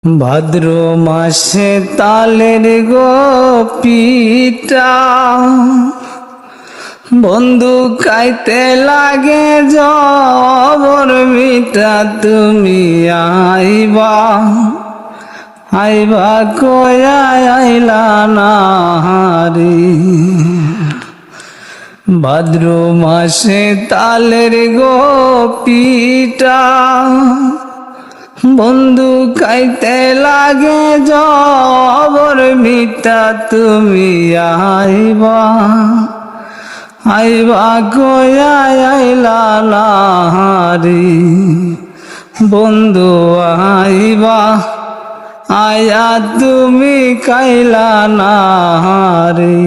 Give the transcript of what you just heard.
ভাদ্র মাসে তালের গোপীটা বন্ধু খাইতে লাগে জবর মিটা তুমি আইবা আইবা কয়া আইলা না রে। ভাদ্র মাসে তালের গোপীটা বন্ধু খাইতে লাগে জবর মিটা তুমি আইবা আইবা কয়া আইলা না রে। বন্ধু আইবা আয়া তুমি খাইলা না রে।